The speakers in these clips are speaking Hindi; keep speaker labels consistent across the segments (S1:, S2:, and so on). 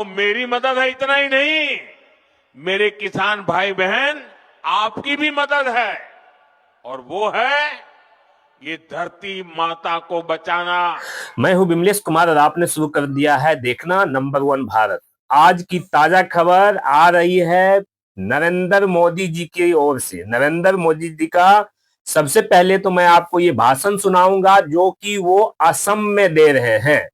S1: मेरी मदद है इतना ही नहीं, मेरे किसान भाई बहन आपकी भी मदद है, और वो है ये धरती माता को बचाना।
S2: मैं हूं बिमलेश कुमार और आपने शुरू कर दिया है देखना नंबर 1 भारत। आज की ताजा खबर आ रही है नरेंद्र मोदी जी की ओर से। नरेंद्र मोदी जी का सबसे पहले तो मैं आपको ये भाषण सुनाऊंगा जो कि वो असम में दे रहे हैं।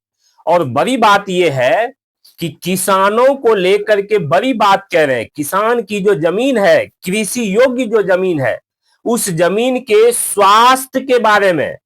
S2: और बड़ी बात यह है कि किसानों को लेकर के बड़ी बात कह रहे हैं। किसान की जो जमीन है, कृषि योग्य जो जमीन है, उस जमीन के स्वास्थ्य के बारे में,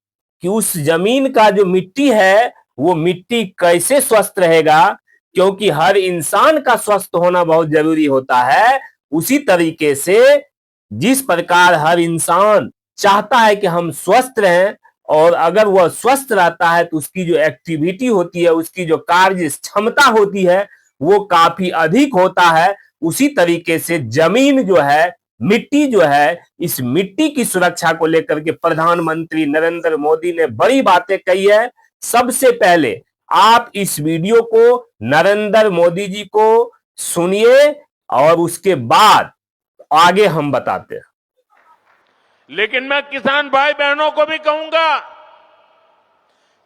S2: कि उस जमीन का जो मिट्टी है वो मिट्टी कैसे स्वस्थ रहेगा, क्योंकि हर इंसान का स्वस्थ होना बहुत जरूरी होता है। उसी तरीके से जिस प्रकार हर इंसान चाहता है कि हम स्वस्थ रहें, और अगर वह स्वस्थ रहता है तो उसकी जो एक्टिविटी होती है, उसकी जो कार्य क्षमता होती है वो काफी अधिक होता है। उसी तरीके से जमीन जो है, मिट्टी जो है, इस मिट्टी की सुरक्षा को लेकर के प्रधानमंत्री नरेंद्र मोदी ने बड़ी बातें कही है। सबसे पहले आप इस वीडियो को नरेंद्र मोदी जी को सुनिए और उसके बाद आगे हम बताते हैं।
S1: लेकिन मैं किसान भाई बहनों को भी कहूंगा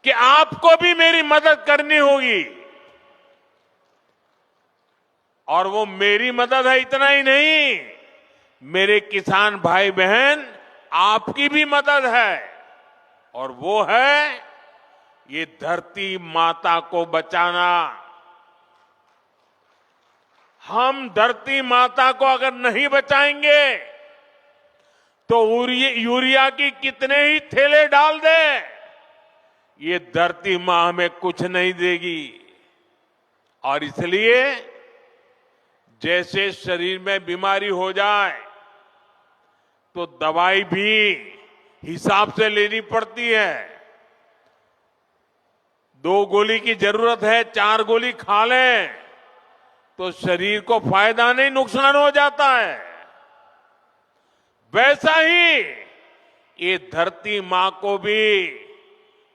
S1: कि आपको भी मेरी मदद करनी होगी, और वो मेरी मदद है इतना ही नहीं, मेरे किसान भाई बहन आपकी भी मदद है, और वो है ये धरती माता को बचाना। हम धरती माता को अगर नहीं बचाएंगे तो यूरिया की कितने ही थैले डाल दे, ये धरती मां हमें कुछ नहीं देगी। और इसलिए जैसे शरीर में बीमारी हो जाए तो दवाई भी हिसाब से लेनी पड़ती है। 2 गोली की जरूरत है, 4 गोली खा लें तो शरीर को फायदा नहीं, नुकसान हो जाता है। वैसा ही ये धरती मां को भी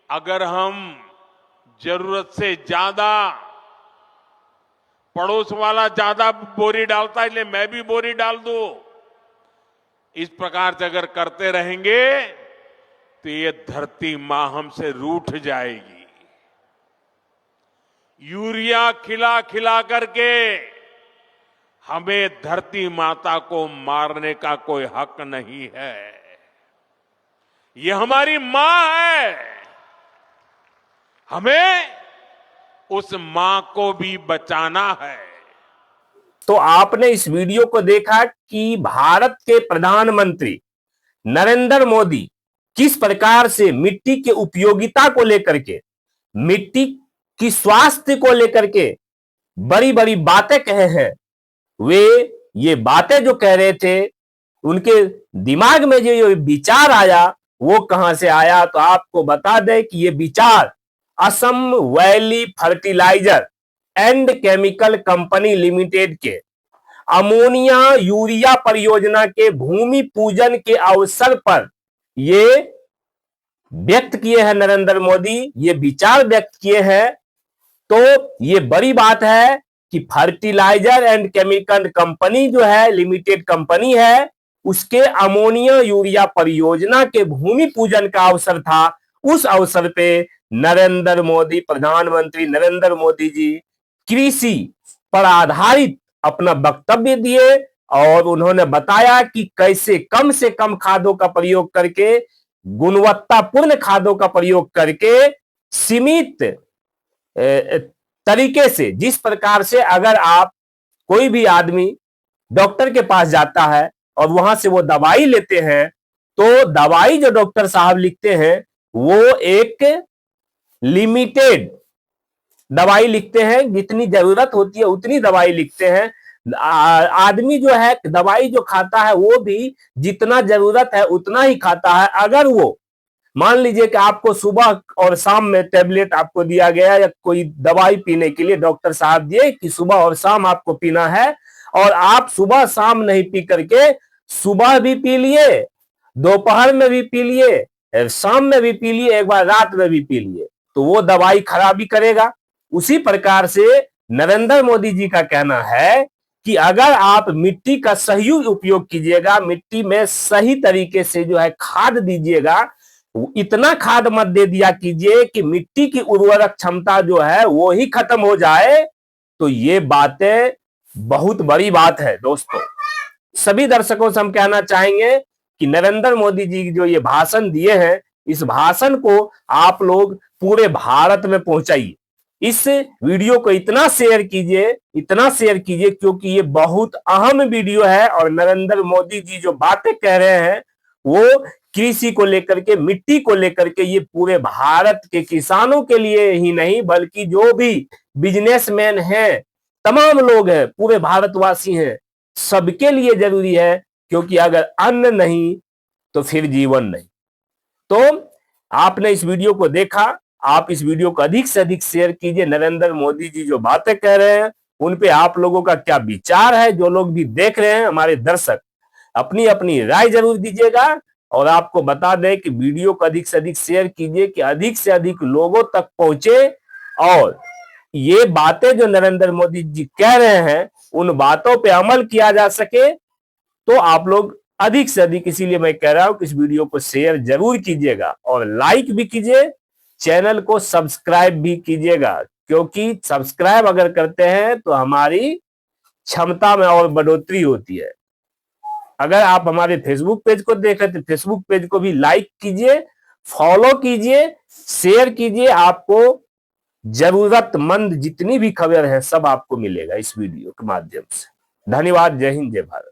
S1: अगर हम जरूरत से ज्यादा, पड़ोस वाला ज्यादा बोरी डालता है इसलिए मैं भी बोरी डाल दूं, इस प्रकार से अगर करते रहेंगे तो ये धरती मां हमसे रूठ जाएगी। यूरिया खिला खिला करके हमें धरती माता को मारने का कोई हक नहीं है। ये हमारी मां है, हमें उस मां को भी बचाना है।
S2: तो आपने इस वीडियो को देखा कि भारत के प्रधानमंत्री नरेंद्र मोदी किस प्रकार से मिट्टी के उपयोगिता को लेकर के, मिट्टी की स्वास्थ्य को लेकर के बड़ी बड़ी बातें कहे हैं। वे ये बातें जो कह रहे थे, उनके दिमाग में जो ये विचार आया वो कहां से आया, तो आपको बता दें कि ये विचार Assam valley fertiliser and chemical company limited के अमोनिया यूरिया परियोजना के भूमि पूजन के अवसर पर ये व्यक्त किए हैं। नरेंद्र मोदी ये विचार व्यक्त किए हैं। तो ये बड़ी बात है कि फर्टिलाइजर एंड केमिकल कंपनी जो है, लिमिटेड कंपनी है, उसके अमोनिया यूरिया परियोजना के भूमि पूजन का अवसर था। उस अवसर पे नरेंद्र मोदी, प्रधानमंत्री नरेंद्र मोदी जी कृषि पर आधारित अपना वक्तव्य दिए और उन्होंने बताया कि कैसे कम से कम खादों का प्रयोग करके, गुणवत्तापूर्ण खादों का प्रयोग करके, सीमित तरीके से, जिस प्रकार से अगर आप कोई भी आदमी डॉक्टर के पास जाता है और वहां से वो दवाई लेते हैं, तो दवाई जो डॉक्टर साहब लिखते हैं वो एक लिमिटेड दवाई लिखते हैं, जितनी जरूरत होती है उतनी दवाई लिखते हैं। आदमी जो है दवाई जो खाता है वो भी जितना जरूरत है उतना ही खाता है। अगर वो मान लीजिए कि आपको सुबह और शाम में टेबलेट आपको दिया गया या कोई दवाई पीने के लिए डॉक्टर साहब दिए कि सुबह और शाम आपको पीना है, और आप सुबह शाम नहीं पी करके सुबह भी पी लिए, दोपहर में भी पी लिए, शाम में भी पी लिए, एक बार रात में भी पी लिए, तो वो दवाई खराबी करेगा। उसी प्रकार से नरेंद्र मोदी जी का कहना है कि अगर आप मिट्टी का सही उपयोग कीजिएगा, मिट्टी में सही तरीके से जो है खाद दीजिएगा, इतना खाद मत दे दिया कीजिए कि मिट्टी की उर्वरक क्षमता जो है वो ही खत्म हो जाए। तो ये बातें बहुत बड़ी बात है दोस्तों। सभी दर्शकों से हम कहना चाहेंगे कि नरेंद्र मोदी जी जो ये भाषण दिए हैं, इस भाषण को आप लोग पूरे भारत में पहुंचाइए। इस वीडियो को इतना शेयर कीजिए क्योंकि ये बहुत अहम वीडियो है और नरेंद्र मोदी जी जो बातें कह रहे हैं वो कृषि को लेकर के, मिट्टी को लेकर के, ये पूरे भारत के किसानों के लिए ही नहीं बल्कि जो भी बिजनेसमैन हैं, तमाम लोग हैं, पूरे भारतवासी हैं, सबके लिए जरूरी है। क्योंकि अगर अन्न नहीं तो फिर जीवन नहीं। तो आपने इस वीडियो को देखा, आप इस वीडियो को अधिक से अधिक शेयर कीजिए। नरेंद्र मोदी जी जो बातें कह रहे हैं उन पे आप लोगों का क्या विचार है, जो लोग भी देख रहे हैं हमारे दर्शक, अपनी अपनी राय जरूर दीजिएगा। और आपको बता दें कि वीडियो को अधिक से अधिक शेयर कीजिए कि अधिक से अधिक लोगों तक पहुंचे और ये बातें जो नरेंद्र मोदी जी कह रहे हैं उन बातों पे अमल किया जा सके। तो आप लोग अधिक से अधिक, इसीलिए मैं कह रहा हूं कि इस वीडियो को शेयर जरूर कीजिएगा और लाइक भी कीजिए, चैनल को सब्सक्राइब भी कीजिएगा। क्योंकि सब्सक्राइब अगर करते हैं तो हमारी क्षमता में और बढ़ोतरी होती है। अगर आप हमारे फेसबुक पेज को देख रहे तो फेसबुक पेज को भी लाइक कीजिए, फॉलो कीजिए, शेयर कीजिए। आपको जरूरतमंद जितनी भी खबर है सब आपको मिलेगा इस वीडियो के माध्यम से। धन्यवाद। जय हिंद, जय भारत।